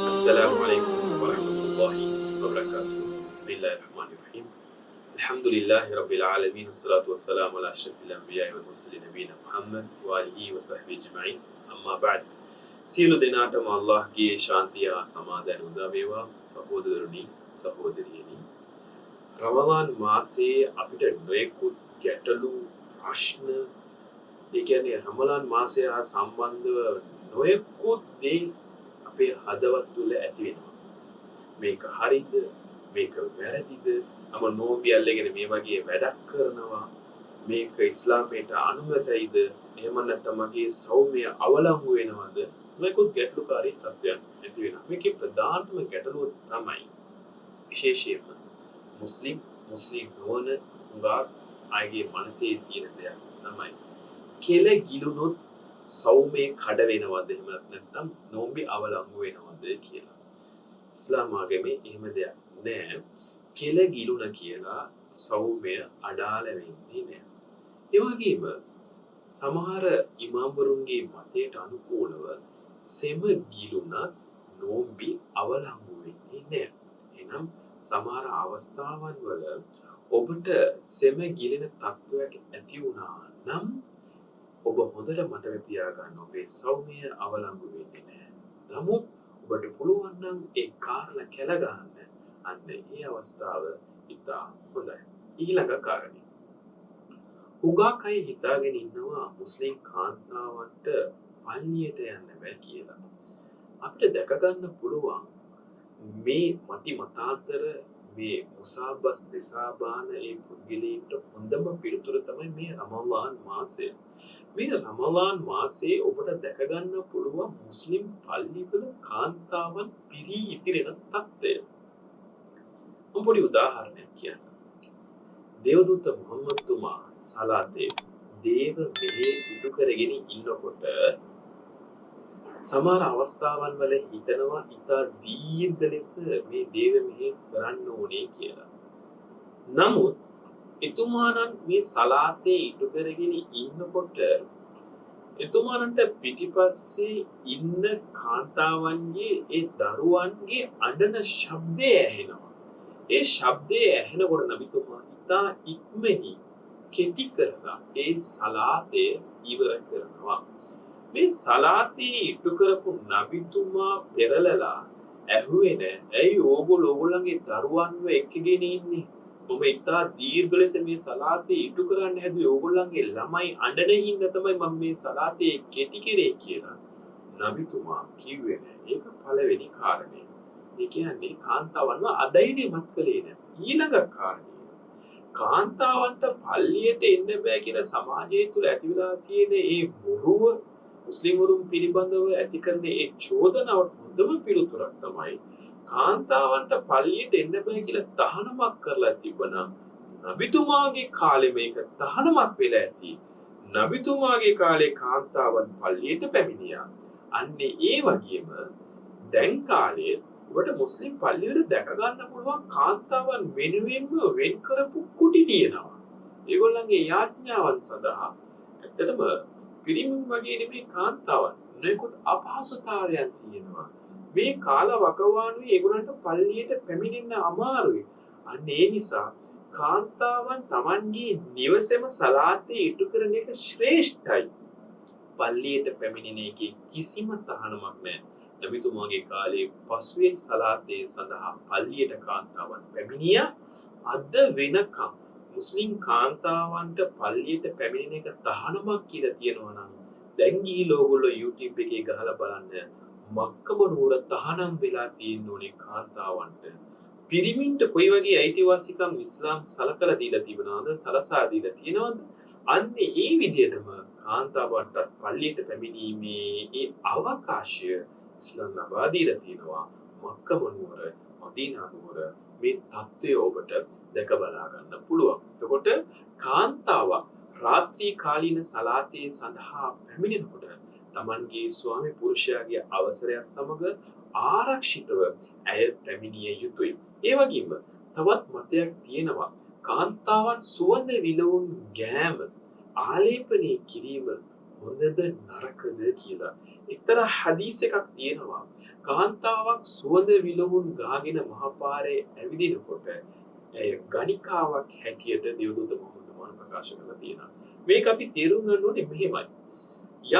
السلام عليكم ورحمة الله وبركاته. بسم الله الرحمن الرحيم. الحمد لله رب العالمين والصلاة والسلام على أشرف الأنبياء والمرسلين نبينا محمد وآله وصحبه أجمعين. أما بعد සියලු දෙනාටම අල්ලාහ්ගේ ශාන්තිය හා සමාදානය උදා වේවා. සහෝදරනි සහෝදරියනි, රමලාන් මාසයේ අපිට නොයෙකුත් ගැටලු ප්‍රශ්න, ඒ කියන්නේ රමලාන් මාසය හා සම්බන්ධව නොයෙකුත් දේ අපේ හදවත් තුළ ඇති වෙනවා. මේක හරිද? මේක වැරදිද? මම නෝම්බි අල්ලගෙන මේ වගේ වැඩක් කරනවා. මේක ඉස්ලාමයට අනුමතයිද? එහෙම නැත්නම් මගේ සෞම්‍ය අවලංගු වෙනවද? මේකුත් ගැටලුකාරී තත්ත්වයන් ඇති වෙනවා. මේකේ ප්‍රධානම ගැටලුව තමයි විශේෂයෙන්ම මුස්ලිම් නොවන උගා අයගේ මනසේ තියෙන දෙයක් තමයි කෙල ගිලුනොත් සෞම්‍ය කඩ වෙනවද? එහෙම නැත්නම් නෝම්බි අවලංගු වෙනවද කියලා. ඉස්ලාම් ආගමේ එහෙම දෙයක් නෑ. කෙල ගිලුන කියලා සෞම්‍ය අඩාල වෙන්නේ නෑ. ඒ වගේම සමහර ඉමාම්වරුන්ගේ මතයට අනුකූලව සෙම ගිලුනත් නෝම්බි අවලංගු වෙන්නේ නෑ. එහෙනම් සමහර අවස්ථාවන් වල ඔබට සෙම ගිලෙන තත්ත්වයක් ඇති වුණා නම් ඔබ හොඳට මතක තියාගන්න ඔබේ සෞම්‍ය අවලංගු වෙන්නේ නැහැ. නමුත් ඔබට පුළුවන් නම් ඒ කාරණා කැල ගන්න. අන්න ඒ අවස්ථාව ඉතා හොඳයි. ඊළඟ කාරණේ. උගාක් අය හිතාගෙන ඉන්නවා මුස්ලිම් කාන්තාවන්ට පල්ලියට යන්න බෑ කියලා. අපිට දැක ගන්න පුළුවන් මේ මතාන්තර මේ මුසාබස් දෙසාබාන ඒ පුද්ගලයන්ට හොඳම පිළිතුර තමයි මේ රමලාන් මාසය. මේ රමලාන් මාසයේ ඔබට දැක ගන්න පුළුවන් මුස්ලිම් පල්ලිවල කාන්තාවන් පිරී ඉතිරෙන තත්ත්වය. මම පොඩි උදාහරණයක් කියන්නම්. දේවදූත මුහම්මද් තුමා සලාතේ දේව මෙහෙ ඉටු කරගෙන ඉන්නකොට සමහර අවස්ථාවන් වල හිතනවා ඉතා දීර්ඝ ලෙස මේ දේව මෙහෙ කරන්න ඕනේ කියලා. නමුත් එතුමාණන් මේ සලාතේ ඉටු කරගෙන ඉන්නකොට එතුමාණන්ට පිටිපස්සේ ඉන්න කාන්තාවන්ගේ ඒ දරුවන්ගේ අඬන ශබ්දය ඇහෙනවා. ඒ ශබ්දය ඇහෙනකොට නබිතුමා ඉතා ඉක්මනින් කෙටි කරලා ඒ සලාතේ ඉවර කරනවා. මේ සලාතේ ඉටු කරපු නබිතුමා පෙරලලා ඇහුවේ නෑ, ඇයි ඕගොල්ලෝගේ දරුවන්ව එක්කගෙන ඉන්නේ? මම ඉතා දීර්ඝ ලෙස මේ සලාතේ ඉටු කරන්න හැදුවේ ඕගොල්ලන්ගේ ළමයි අඬන හින්දා තමයි මම මේ සලාතේ කෙටි කරේ කියලා නබිතුමා කිව්වේ නෑ. ඒක පළවෙනි කාරණේ. ඒ කියන්නේ කාන්තාවන්ව අධෛර්යමත් කළේ නෑ. ඊළඟ කාරණේ, කාන්තාවන්ට පල්ලියට එන්න බෑ කියලා සමාජය තුළ ඇති වෙලා තියෙන ඒ බොරුව, මුස්ලිම්වරුන් පිළිබඳව ඇති කරන ඒ චෝදනාවට හොඳම පිළිතුරක් තමයි කාන්තාවන්ට පල්ලියට එන්න බෑ කියලා තහනමක් කරලා තිබුණා. නබිතුමාගේ කාලේ මේක තහනමක් වෙලා ඇති. නබිතුමාගේ කාලේ කාන්තාවන් පල්ලියට පැමිණියා. අන්නේ ඒ වගේම දැන් කාලේ ඔබට මුස්ලිම් පල්ලිවල දැක ගන්න පුළුවන් කාන්තාවන් වෙනුවෙන්ම වෙන් කරපු කුටි තියෙනවා. ඒගොල්ලන්ගේ යාඥාවන් සඳහා. ඇත්තටම පිරිමින් වගේ නෙමෙයි කාන්තාවන්. නොයෙකුත් අපහසුතාවයන් තියෙනවා. මේ කාල වකවානුවේ ඒගොල්ලන්ට පල්ලියට පැමිණෙන්න අමාරුයි. අන්න ඒ නිසා කාන්තාවන් Tamanගේ නිවසේම සලාතේ ඉටු කරන එක ශ්‍රේෂ්ඨයි. පල්ලියට පැමිණෙන එකේ කිසිම තහනමක් නැහැ. නබිතුමාගේ කාලේ පසුවෙන් සලාතේ සඳහා පල්ලියට කාන්තාවන් පැමිණියා. අද වෙනකම් මුස්ලිම් කාන්තාවන්ට පල්ලියට පැමිණෙන එක තහනමක් කියලා තියෙනවා නම් දැන් ගිහිල්ලා ඔයගොල්ලෝ YouTube එකේ ගහලා බලන්න මක්කම නුවර තහනම් වෙලා තියෙන ඕනේ කාන්තාවන්ට. පිරිමින්ට කොයි වගේ අයිතිවාසිකම් ඉස්ලාම් සලකලා දීලා තිබුණාද, සලසා දීලා තියෙනවද? අන්න ඒ විදිහටම කාන්තාවන්ට පල්ලියට පැමිණීමේ ඒ අවකාශය ඉස්ලාම් ලබා දීලා තියෙනවා. මක්කම නුවර, මදීනා නුවර මේ தත්ත්වය ඔබට දැක බලා ගන්න පුළුවන්. එතකොට කාන්තාවක් රාත්‍රී කාලීන සලාතේ සඳහා පැමිණෙනකොට තමන්ගේ ස්වාමි පුරුෂයාගේ අවසරයත් සමග ආරක්ෂිතව ඇය පැමිණිය යුතුයි. ඒ වගේම තවත් මතයක් තියෙනවා කාන්තාවන් සුවඳ විලවුන් ගෑම ආලේපනය කිරීම හොඳද නරකද කියලා. එක්තරා හදීස් එකක් තියෙනවා කාන්තාවක් සුවඳ විලවුන් ගාගෙන මහපාරේ ඇවිදිනකොට ඇය ගණිකාවක් හැටියට දේවදූත මොහොතමාන ප්‍රකාශ කරලා තියෙනවා. මේක අපි තේරුම් ගන්න ඕනේ මෙහෙමයි.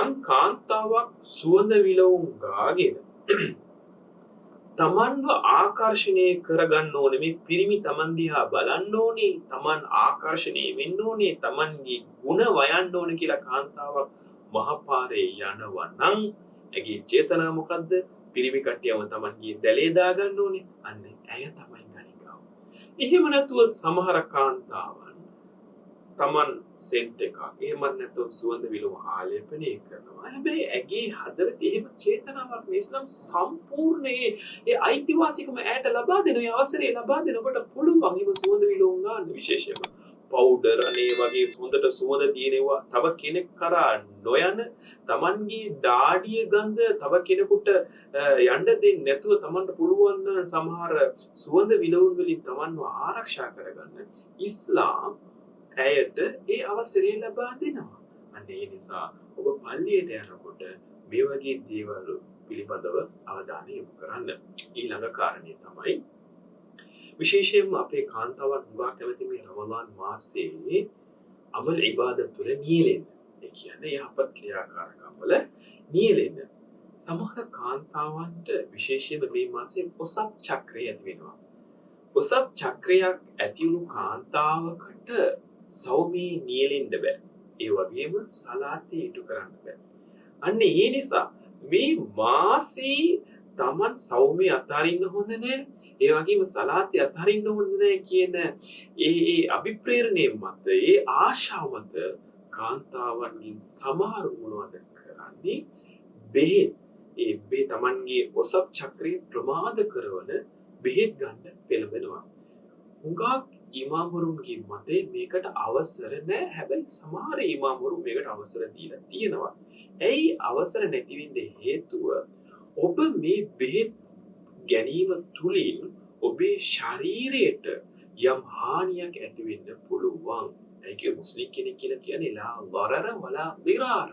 යම් කාන්තාවක් සුවඳ විලවුන් ගාගෙන තමන්ව ආකර්ෂණය කරගන්න ඕනේ, මේ පිරිමි තමන් දිහා බලන්න ඕනේ, තමන් ආකර්ෂණය වෙන්න ඕනේ, තමන්ගේ ಗುಣ වයන්න ඕනේ කියලා කාන්තාවක් මහපාරේ යනවා නම් ඇගේ චේතනාව මොකද්ද? පිරිමි කට්ටියම තමන්ගේ දැලේ දාගන්න ඕනේ. අන්න ඇය තමයි ගණිකාව. එහෙම නැතුව සමහර කාන්තාවන් තමන් සෙන්ට් එකක් එහෙමත් නැත්නම් සුවඳ විලවුන් ආලේපනය කරනවා. හැබැයි ඇගේ හදවතේ එහෙම චේතනාවක් නෙවෙයි. ඉස්ලාම් සම්පූර්ණයේ ඒ අයිතිවාසිකම ඇයට ලබා දෙන, ඒ අවසරය ලබා දෙනකොට පුළුවන් එහෙම සුවඳ විලවුන් ගන්න. විශේෂයෙන්ම පවුඩර් අනේ වගේ හොඳට සුවඳ තියෙනවා තව කෙනෙක් කරා නොයන, තමන්ගේ දාඩිය ගඳ තව කෙනෙකුට යන්න දෙන්නේ නැතුව තමන්ට පුළුවන් සමහර සුවඳ විලවුන් වලින් තමන්ව ආරක්ෂා කරගන්න ඉස්ලාම් ඇයට ඒ අවසරය ලබා දෙනවා. අන්න ඒ නිසා ඔබ පල්ලියට යනකොට මේ වගේ දේවල් පිළිබඳව අවධානය යොමු කරන්න. ඊළඟ කාරණය තමයි විශේෂයෙන්ම අපේ කාන්තාවන් හුඟා කැමති මේ රමදාන් මාසයේ අමල් ඉබාදත් වල නියැලෙන්න. ඒ කියන්නේ යහපත් ක්‍රියාකාරකම් වල නියැලෙන්න. සමහර කාන්තාවන්ට විශේෂයෙන්ම මේ මාසයේ ඔසප් චක්‍රය ඇති වෙනවා. ඔසප් චක්‍රයක් ඇති වුණු කාන්තාවකට සෞමී නියැලෙන්න බෑ. ඒ වගේම සලාතේ ඉටු කරන්න බෑ. අන්න ඒ නිසා මේ මාසේ තමන් සෞමී අත්හරින්න හොඳ නෑ. ඒ වගේම සලාතේ අත්හරින්න හොඳ නෑ කියන ඒ අභිප්‍රේරණය මත, ඒ ආශාව මත කාන්තාවන්ගෙන් සමහරු මොනවද කරන්නේ? බෙහෙත්, ඒ තමන්ගේ ඔසප් චක්‍රය ප්‍රමාද කරන බෙහෙත් ගන්න පෙළඹෙනවා. හුඟක් ඉමාම්වරුන්ගේ මතේ මේකට අවසර නැහැ. හැබැයි සමහර ඉමාම්වරු මේකට අවසර දීලා තියෙනවා. ඇයි අවසර නැති වෙන්නේ? හේතුව ඔබ මේ බෙහෙත් ගැනීම තුලින් ඔබේ ශරීරයට යම් හානියක් ඇති වෙන්න පුළුවන්. ඒක මුස්ලිම් කෙනෙක් කියලා කියන්නේ ලා වරර වලා දිරාර.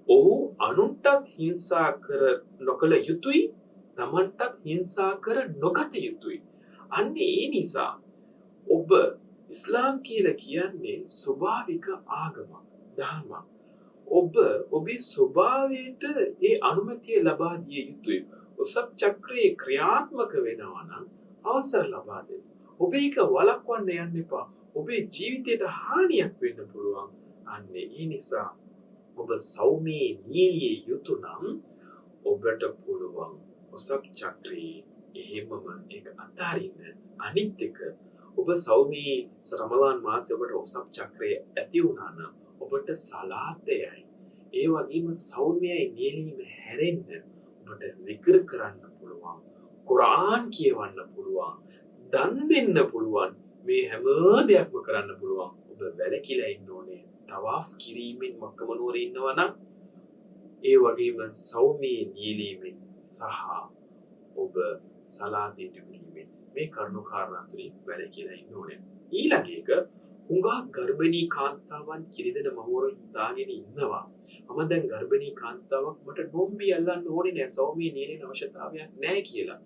ඔහු අනුන්ටත් හිංසා කර නොකළ යුතුයි, තමන්ටත් හිංසා කර නොගත යුතුයි. අන්න ඒ නිසා ඔබ ඉස්ලාම් කියලා කියන්නේ ස්වභාවික ආගමක්, දහමක්. ඔබ ඔබේ ස්වභාවයට ඒ අනුමැතිය ලබා දිය යුතුයි. ඔසප් චක්‍රයේ ක්‍රියාත්මක වෙනවා නම් අවසර ලබා දෙන්න. ඔබ ඒක වළක්වන්න යන්න එපා. ඔබේ ජීවිතයට හානියක් වෙන්න පුළුවන්. අන්න ඒ නිසා ඔබ සෞමී නියලිය යුතු නම් ඔබට පුළුවන් ඔසප් චක්‍රයේ එහෙමම ඒක අතාරින්න. අනිත් එක ඔබ සෞමී රමලාන් මාසයේ ඔබට ඔසප් චක්‍රය ඇති වුණා නම් ඔබට සලාතයයි ඒ වගේම සෞම්‍යයි නියැලීම හැරෙන්න ඔබට විකර කරන්න පුළුවන්, කුරාන් කියවන්න පුළුවන්, දන් දෙන්න පුළුවන්, මේ හැම දෙයක්ම කරන්න පුළුවන්. ඔබ වැළකීලා ඉන්න ඕනේ තවාෆ් කිරීමෙන් මක්කම නුවරේ ඉන්නවා නම්, ඒ වගේම සෞම්‍ය නියැලීමෙන් සහ ඔබ සලාතේ තිබීමෙන් මේ කරුණු කාරණා තුලින් වැළකීලා ඉන්න ඕනේ. ඊළඟ එක හුඟා ගර්භණී කාන්තාවන් කිරිදෙන මහවරු හිතාගෙන ඉන්නවා මම දැන් ගර්භණී කාන්තාවක්, මට නොම්බි අල්ලන්න ඕනේ නෑ, සෞම්‍ය නියැලෙන අවශ්‍යතාවයක් නෑ කියලා.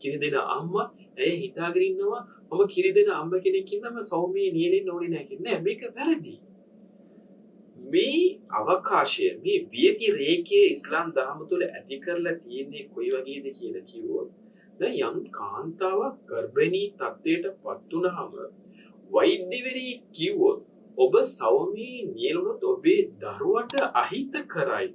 කිරිදෙන අම්මා ඇය හිතාගෙන ඉන්නවා මම කිරිදෙන අම්ම කෙනෙක් ඉන්නම සෞම්‍ය නියැලෙන්න ඕනේ නෑ කියලා. නෑ, මේක වැරදි. මේ අවකාශය, මේ වියති රේඛයේ ඉස්ලාම් දහම තුළ ඇති කරලා තියෙන්නේ කොයි වගේද කියලා කිව්වොත්, දැන් යම් කාන්තාවක් ගර්භණී තත්ත්වයට පත් වුණාම වෛද්‍යවරයෙක් කිව්වොත් ඔබ සෞම්‍ය නියැලුණොත් ඔබේ දරුවට අහිත කරයි,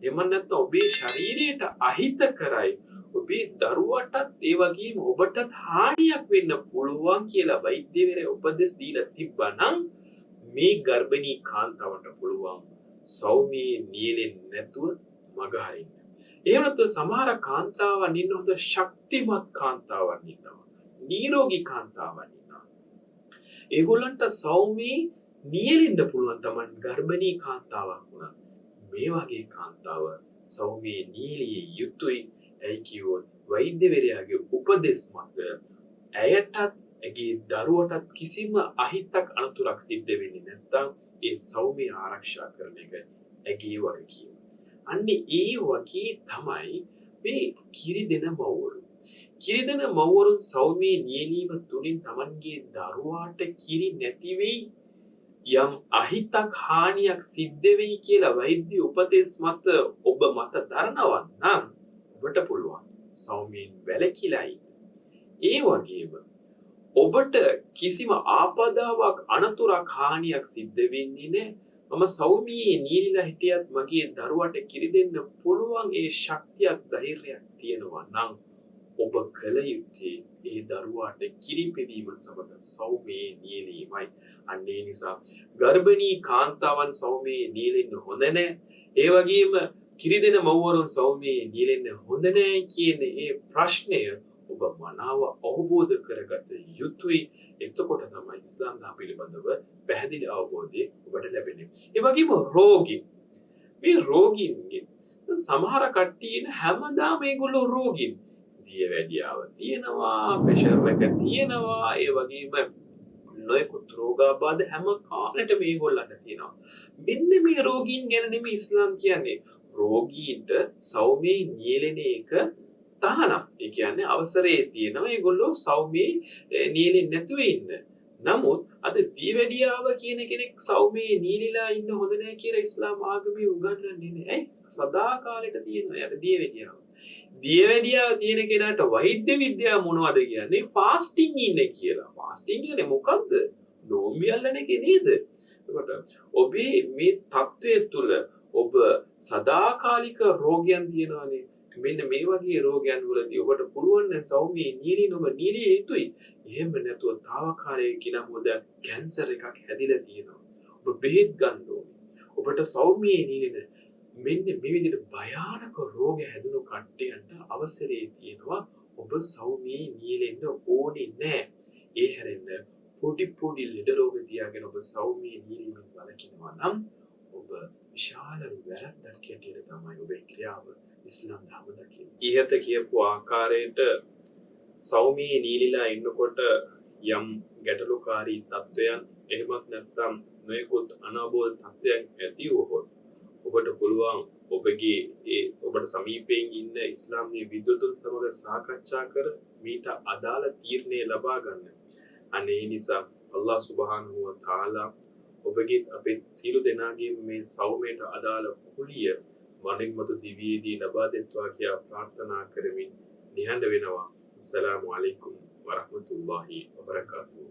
එහෙම නැත්නම් ඔබේ ශරීරයට අහිත කරයි, ඔබේ දරුවටත් ඒ වගේම ඔබටත් හානියක් වෙන්න පුළුවන් කියලා වෛද්‍යවරයා උපදෙස් දීලා තිබ්බනම් මේ ගර්භණී කාන්තාවට පුළුවන් සෞම්‍ය නියැලෙන්නේ නැතුව මග හරින්න. එහෙම නැත්නම් සමහර කාන්තාවන් ඉන්න හොඳ ශක්තිමත් කාන්තාවන් ඉන්නවා, නිරෝගී කාන්තාවන් ඉන්නවා. ඒගොල්ලන්ට සෞම්‍යී නියැලෙන්න පුළුවන් Taman ගර්භණී කාන්තාවක් වුණා. මේ වගේ කාන්තාව සෞම්‍යී නියැලිය යුතුයි. ඇයි කිව්වොත් වෛද්‍යවරයාගේ උපදෙස් මත ඇයටත් ඇගේ දරුවටත් කිසිම අහිතක් අනතුරක් සිද්ධ වෙන්නේ නැත්නම් ඒ සෞම්‍යය ආරක්ෂා කරන එක ඇගේ වගකීම. අන්නේ ඒ වගේ තමයි මේ කිරි දෙන මව්වරු. කිරි දෙන මව්වරුන් සෞම්‍යයේ නියැලීම තුලින් Tamanගේ දරුවාට කිරි නැති වෙයි යම් අහිතක් හානියක් සිද්ධ වෙයි කියලා වෛද්‍ය උපදෙස් මත ඔබ මත දරනවා නම් ඔබට පුළුවන් සෞම්‍යයෙන් වැළකීලා ඉන්න. ඒ වගේම ඔබට කිසිම ආපදාවක් අනතුරක් හානියක් සිද්ධ වෙන්නේ නැහැ. මම සෞම්‍යයේ නියැලිලා හිටියත් මගේ දරුවට කිරි දෙන්න පුළුවන් ඒ ශක්තියක් ධෛර්යයක් තියෙනවා නම් ඔබ කල යුත්තේ ඒ දරුවාට කිරි පෙදීමත් සමග සෞම්‍යයේ නියැලීමයි. අන්න ඒ නිසා ගර්භණී කාන්තාවන් සෞම්‍යයේ නියැලෙන්න හොඳ නැහැ. ඒ වගේම කිරි දෙන මව්වරුන් සෞම්‍යයේ නියැලෙන්න හොඳ නැහැ කියන ඒ ප්‍රශ්නය ඔබ මනාව අවබෝධ කරගත යුතුයි. එතකොට තමයි ඉස්ලාම් දහම පිළිබඳව පැහැදිලි අවබෝධය ඔබට ලැබෙන්නේ. ඒ වගේම රෝගී. මේ රෝගීන්ගේ සමහර කට්ටියන හැමදාම මේගොල්ලෝ රෝගීන්. දියවැඩියාව තියෙනවා, ප්‍රෙෂර් එක තියෙනවා, ඒ වගේම නොයෙකුත් රෝගාබාධ හැම කාලෙටම මේගොල්ලන්ට තියෙනවා. මෙන්න මේ රෝගීන් ගැන නෙමෙයි ඉස්ලාම් කියන්නේ. රෝගීන්ට සෞම්‍යයේ නියැලෙන එක තහනම්. ඒ කියන්නේ අවසරයේ තියෙනවා ඒගොල්ලෝ සෞම්‍යයේ නියැලෙන්නේ නැතුව ඉන්න. නමුත් අද දියවැඩියාව කියන කෙනෙක් සෞම්‍යයේ නියැලිලා ඉන්න හොඳ නැහැ කියලා ඉස්ලාම් ආගමේ උගන්වන්නේ නැහැ. සදාකාලෙට තියෙනවා යාට දියවැඩියාව. දියවැඩියාව තියෙන කෙනාට වෛද්‍ය විද්‍යාව මොනවද කියන්නේ? ෆාස්ටිං ඉන්නේ කියලා. ෆාස්ටිං කියන්නේ මොකද්ද? නෝම්බි අල්ලන එක නේද? එතකොට ඔබේ මේ தත්ත්වය තුළ ඔබ සදාකාලික රෝගයන් තියනවානේ. මෙන්න මේ වගේ රෝගයන් වලදී ඔබට පුළුවන් නම් සෞම්‍යයේ නියැලීම ඔබ නියැලිය යුතුයි. එහෙම නැතුව తాවකාලික කිනම් හොද කැන්සර් එකක් හැදිලා තියෙනවා. ඔබ බෙහෙත් ගන්න ඕනේ. ඔබට සෞම්‍යයේ නියැලෙන මෙන්න මේ විදිහට භයානක රෝග හැදුණු කට්ටියන්ට අවසරය තියෙනවා. ඔබ සෞම්‍යයේ නියැලෙන්න ඕනේ නැහැ. ඒ හැරෙන්න පොඩි ලෙඩ රෝග තියාගෙන ඔබ සෞම්‍යයේ නියැලීමෙන් වළකිනවා නම් ඔබ විශාල වැරද්දක් හැටියට තමයි ඔබේ ක්‍රියාව ඉස්ලාම් දහම දකින්නේ. ඉහත කියපු ආකාරයට සෞම්‍යයේ නියැලිලා ඉන්නකොට යම් ගැටලුකාරී තත්වයන් එහෙමත් නැත්නම් නොයෙකුත් අනවබෝධ තත්වයන් ඇති වුවහොත් ඔබට පුළුවන් ඔබගේ ඔබට සමීපයෙන් ඉන්න ඉස්ලාම්යේ විද්වතුන් සමග සාකච්ඡා කර මීට අදාළ තීරණය ලබා ගන්න. අනේ නිසා අල්ලාහ් සුබ්හානහු වතාලා ඔබගේ අපේ සියලු දෙනාගේ මේ සෞම්‍යයට අදාළ කුලිය මනින් මතු දිවියේදී ලබා දෙත්වා කියා ප්‍රාර්ථනා කරමින් නිහඬ වෙනවා. අස්සලාමු අලයිකුම් වරහ්මතුල්ලාහි වබරකාතුහු.